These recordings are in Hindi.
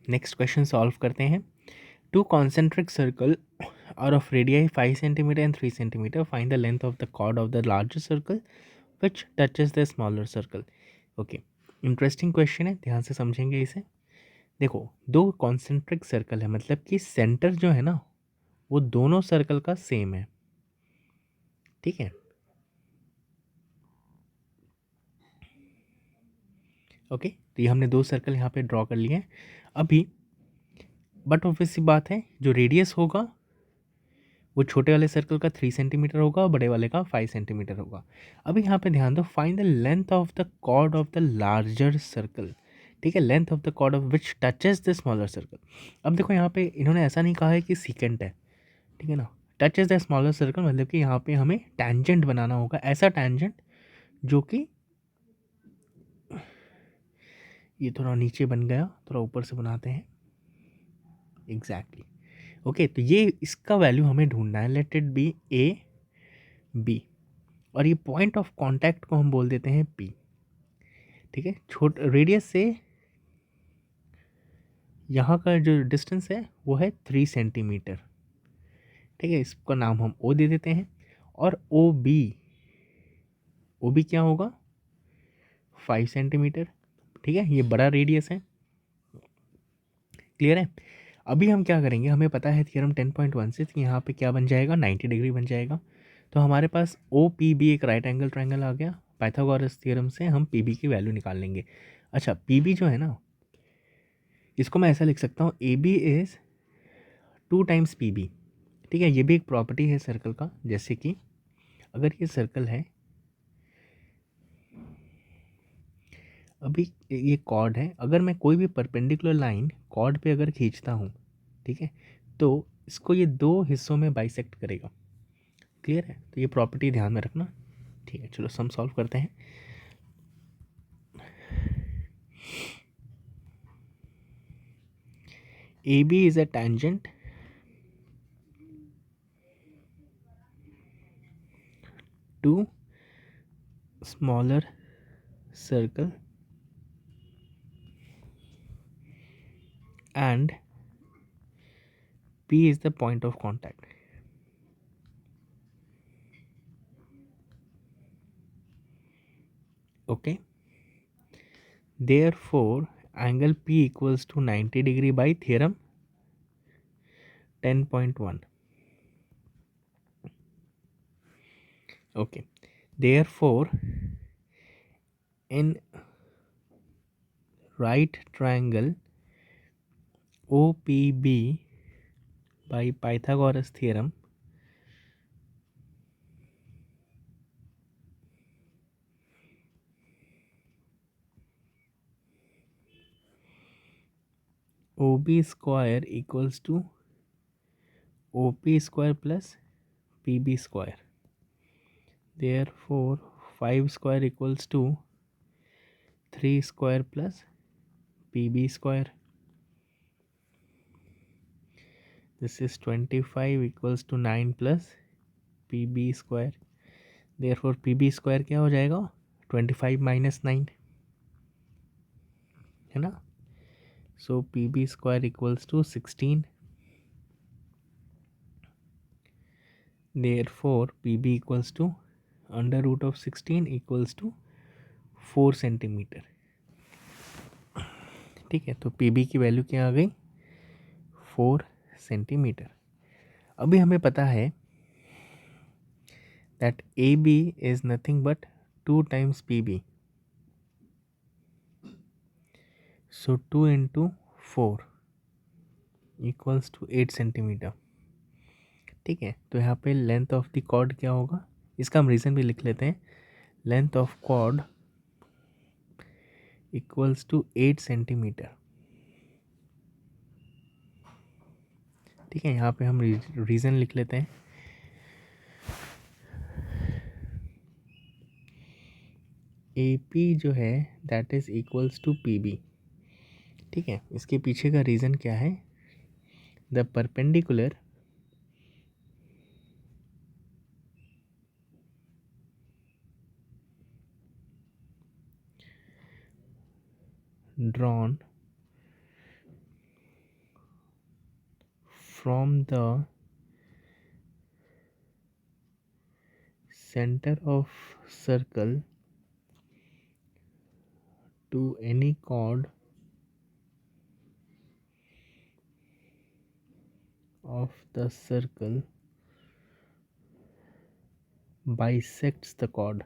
नेक्स्ट क्वेश्चन सॉल्व करते हैं. Two concentric circle are of radii 5 centimetre and 3 centimetre. Find the length of the chord of the larger circle which touches the smaller circle. Okay, interesting question है, ध्यान से समझेंगे इसे. देखो, दो कॉन्सेंट्रिक सर्कल है, मतलब कि सेंटर जो है ना वो दोनों सर्कल का सेम है. ठीक है. ओके, तो ये हमने दो सर्कल यहाँ पे ड्रॉ कर लिए हैं अभी. बट ऑब्वियस सी बात है, जो रेडियस होगा वो छोटे वाले सर्कल का 3 सेंटीमीटर होगा और बड़े वाले का 5 सेंटीमीटर होगा. अभी यहाँ पे ध्यान दो, find the length of the chord of the larger circle. ठीक है, length of the chord of which touches the smaller circle. अब देखो, यहाँ पे इन्होंने ऐसा नहीं कहा है कि सीकेंट है, ठीक है ना. टचेस द स्मॉलर सर्कल मतलब कि यहाँ पे हमें टैंजेंट बनाना होगा, ऐसा टैंजेंट जो कि ये थोड़ा नीचे बन गया, थोड़ा ऊपर से बनाते हैं. एग्जैक्टली. ओके, तो ये इसका वैल्यू हमें ढूंढना है. Let it be A B, और ये पॉइंट ऑफ कांटेक्ट को हम बोल देते हैं पी. ठीक है, रेडियस से यहाँ का जो डिस्टेंस है वो है 3 सेंटीमीटर. ठीक है, इसका नाम हम ओ दे देते हैं. और ओ बी क्या होगा, 5 सेंटीमीटर. ठीक है, ये बड़ा रेडियस है. क्लियर है. अभी हम क्या करेंगे, हमें पता है थ्योरम 10.1 से कि यहाँ पे क्या बन जाएगा, 90 डिग्री बन जाएगा. तो हमारे पास ओ पी बी एक राइट एंगल ट्रायंगल आ गया. पाइथागोरस थ्योरम से हम पी बी की वैल्यू निकाल लेंगे. अच्छा, पी बी जो है ना, इसको मैं ऐसा लिख सकता हूँ, A B is 2 times P B. ठीक है, ये भी एक प्रॉपर्टी है सर्कल का. जैसे कि अगर ये सर्कल है, अभी ये कॉर्ड है, अगर मैं कोई भी परपेंडिकुलर लाइन कॉर्ड पे अगर खींचता हूँ, ठीक है, तो इसको ये दो हिस्सों में बाइसेक्ट करेगा. क्लियर है, तो ये प्रॉपर्टी ध्यान में रखना. ठीक है, चलो सम सॉल्व करते हैं. A B is a tangent to smaller circle and P is the point of contact. Okay, therefore angle P equals to 90 degree by theorem 10.1. Okay, therefore in right triangle OPB by Pythagoras theorem, OB square equals to OP square plus PB square. Therefore 5 square equals to 3 square plus PB square. This is 25 equals to 9 plus PB square. Therefore PB square क्या हो जाएगा, 25 minus 9, है ना. So PB square equals to 16. Therefore PB equals to under root of 16 equals to 4 centimetre. ठीक है, तो PB की वैल्यू क्या आ गई, 4 सेंटीमीटर. अभी हमें पता है that AB is nothing but 2 times PB. So 2 into 4 equals to 8 centimetre. ठीक है, तो यहाँ पे लेंथ ऑफ द कॉर्ड क्या होगा, इसका हम रीज़न भी लिख लेते हैं. Length of chord equals to 8 centimetre. ठीक है, यहाँ पे हम रीज़न लिख लेते हैं. ए पी जो है that is equals to P B. ठीक है, इसके पीछे का रीज़न क्या है, the perpendicular drawn from the center of circle to any chord of the circle bisects the chord.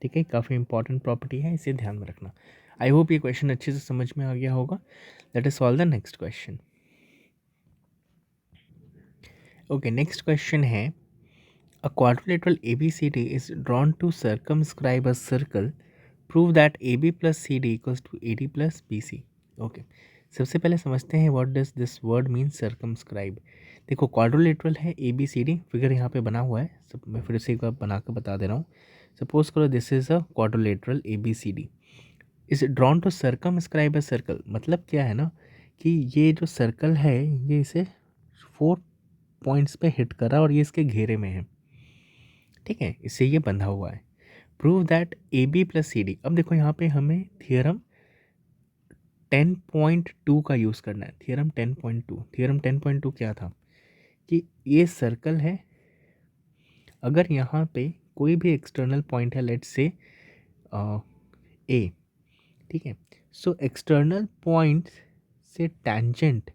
ठीक है, काफ़ी इंपॉर्टेंट प्रॉपर्टी है, इसे ध्यान में रखना. आई होप ये क्वेश्चन अच्छे से समझ में आ गया होगा. Let us solve the next question. Okay, next question है a quadrilateral ABCD is drawn to circumscribe a circle. Prove that AB plus CD equals to AD plus BC. Okay, सबसे पहले समझते हैं what does this word mean circumscribe. देखो क्वाड्रिलेटरल है ABCD, फिगर यहाँ पे बना हुआ है. सब मैं फिर से एक बार बना के बता दे रहा हूँ. सपोज करो this is a quadrilateral ABCD is drawn to circumscribe a circle. मतलब क्या है ना कि ये जो सर्कल है ये इसे 4 पॉइंट्स पे हिट कर रहा है और ये इसके घेरे में है. ठीक है, इससे ये बंधा हुआ है. Prove that AB plus CD. अब देखो यहाँ पे हमें थियरम 10.2 का यूज़ करना है. थियरम 10.2 क्या था कि ये सर्कल है, अगर यहाँ पे कोई भी एक्सटर्नल पॉइंट है, लेट्स से A. ठीक है, सो एक्सटर्नल पॉइंट से टेंजेंट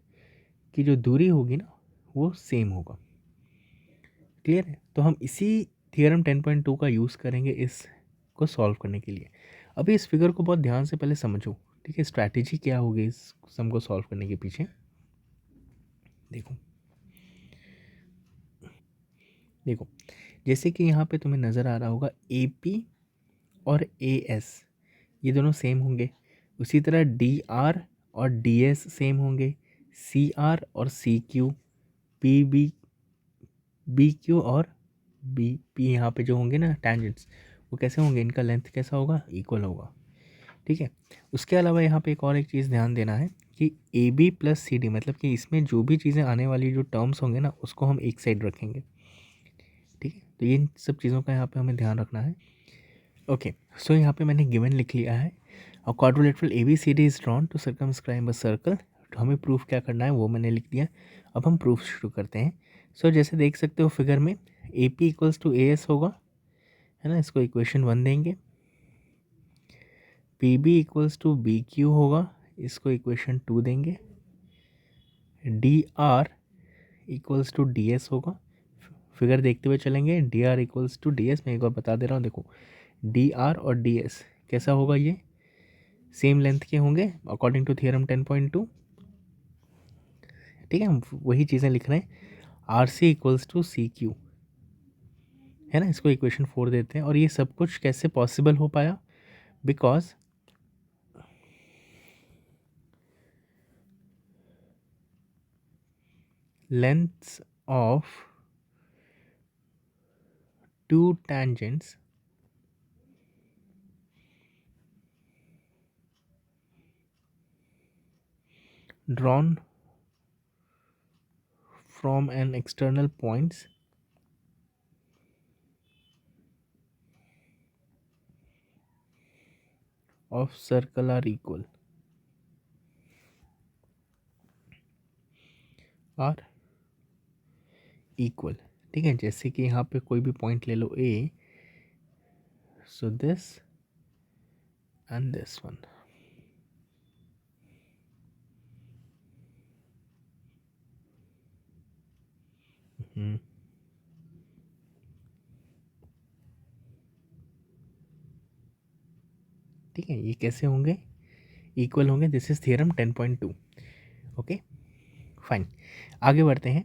की जो दूरी होगी ना वो सेम होगा. क्लियर है, तो हम इसी थियरम 10.2 का यूज़ करेंगे इसको सॉल्व करने के लिए. अभी इस फिगर को बहुत ध्यान से पहले समझो. ठीक है, स्ट्रैटेजी क्या होगी इस सम को सॉल्व करने के पीछे. देखो देखो जैसे कि यहाँ पे तुम्हें नज़र आ रहा होगा AP और AS ये दोनों सेम होंगे. उसी तरह DR और DS सेम होंगे. CR और CQ, BQ और BP यहाँ पे जो होंगे ना टेंजेंट्स, वो कैसे होंगे, इनका लेंथ कैसा होगा, इक्वल होगा. ठीक है, उसके अलावा यहाँ पे एक और एक चीज़ ध्यान देना है कि AB प्लस CD मतलब कि इसमें जो भी चीज़ें आने वाली जो टर्म्स होंगे ना उसको हम एक साइड रखेंगे. ठीक है, तो ये सब चीज़ों का यहाँ पे हमें ध्यान रखना है. ओके, सो यहाँ पे मैंने गिवन लिख लिया है. और quadrilateral ABCD is drawn to circumscribe a circle. तो हमें प्रूफ क्या करना है वो मैंने लिख दिया. अब हम प्रूफ शुरू करते हैं. सो जैसे देख सकते हो फिगर में AP इक्वल्स टू AS होगा, है ना, इसको इक्वेशन 1 देंगे. PB इक्वल्स टू BQ होगा, इसको इक्वेशन 2 देंगे. DR इक्वल्स टू DS होगा, फिगर देखते हुए चलेंगे. DR इक्वल्स टू DS, मैं एक बार बता दे रहा हूँ. देखो DR और DS कैसा होगा, ये सेम लेंथ के होंगे अकॉर्डिंग टू थियरम 10.2. ठीक है, हम वही चीज़ें लिख रहे हैं. RC इक्वल्स टू CQ, है ना, इसको इक्वेशन 4 देते हैं. और ये सब कुछ कैसे पॉसिबल हो पाया, because lengths of to tangents drawn from an external points of circle are equal. ठीक है, जैसे कि यहाँ पे कोई भी पॉइंट ले लो A, so this and this one. ठीक है, ये कैसे होंगे, इक्वल होंगे. This is theorem 10.2. Okay fine, आगे बढ़ते हैं.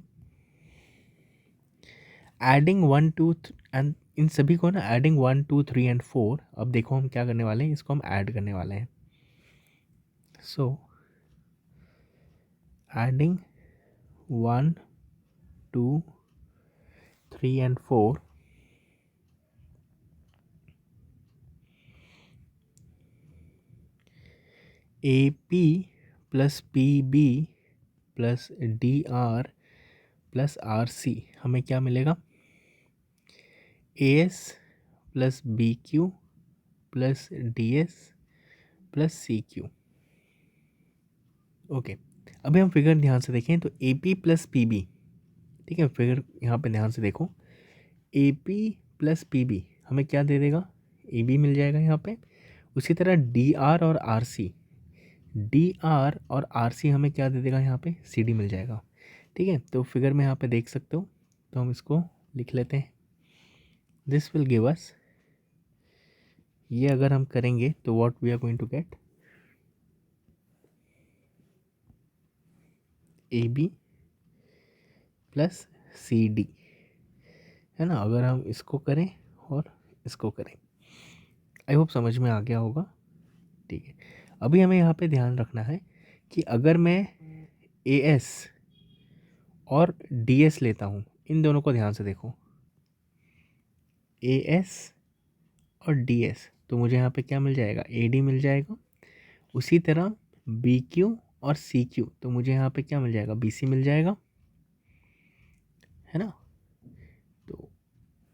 एडिंग 1 2 एंड इन सभी को ना एडिंग 1 2 3 एंड 4. अब देखो हम क्या करने वाले हैं, इसको हम ऐड करने वाले हैं. So adding 1 2 3 and 4. AP plus PB plus DR plus RC हमें क्या मिलेगा, AS plus BQ plus DS plus CQ. Okay, अभी हम फिगर ध्यान से देखें तो A P plus P B, ठीक है, फिगर यहाँ पे ध्यान से देखो, A P plus P B हमें क्या दे देगा, ए बी मिल जाएगा यहाँ पे। उसी तरह डी आर और आर सी, डी आर और आर सी हमें क्या दे देगा यहाँ पे, सी डी मिल जाएगा, ठीक है। तो फिगर में यहाँ पे देख सकते हो, तो हम इसको लिख लेते हैं। दिस विल गिव अस, ये अगर हम करेंगे तो what we are going to get, A B plus C D, है ना। अगर हम इसको करें और इसको करें, आई होप समझ में आ गया होगा, ठीक है। अभी हमें यहाँ पे ध्यान रखना है कि अगर मैं ए एस और डी एस लेता हूँ, इन दोनों को ध्यान से देखो, ए एस और डी एस, तो मुझे यहाँ पे क्या मिल जाएगा, ए डी मिल जाएगा। उसी तरह बी क्यू और सी क्यू, तो मुझे यहाँ पे क्या मिल जाएगा, बी सी मिल जाएगा, है ना। तो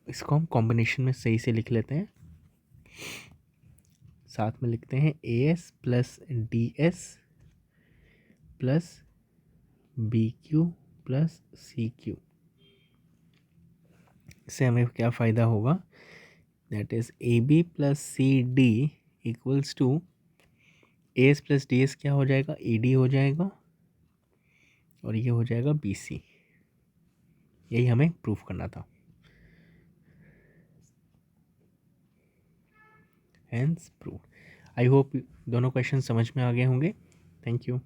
इसको हम कॉम्बिनेशन में सही से लिख लेते हैं, साथ में लिखते हैं A S plus D S plus B Q plus C Q. इससे हमें क्या फ़ायदा होगा, that is A B plus C D equals to A S plus D S, क्या हो जाएगा, ए डी हो जाएगा, और ये हो जाएगा बी सी। यही हमें प्रूफ करना था, हेंस प्रूफ। आई होप दोनों क्वेश्चन समझ में आ गए होंगे। Thank you.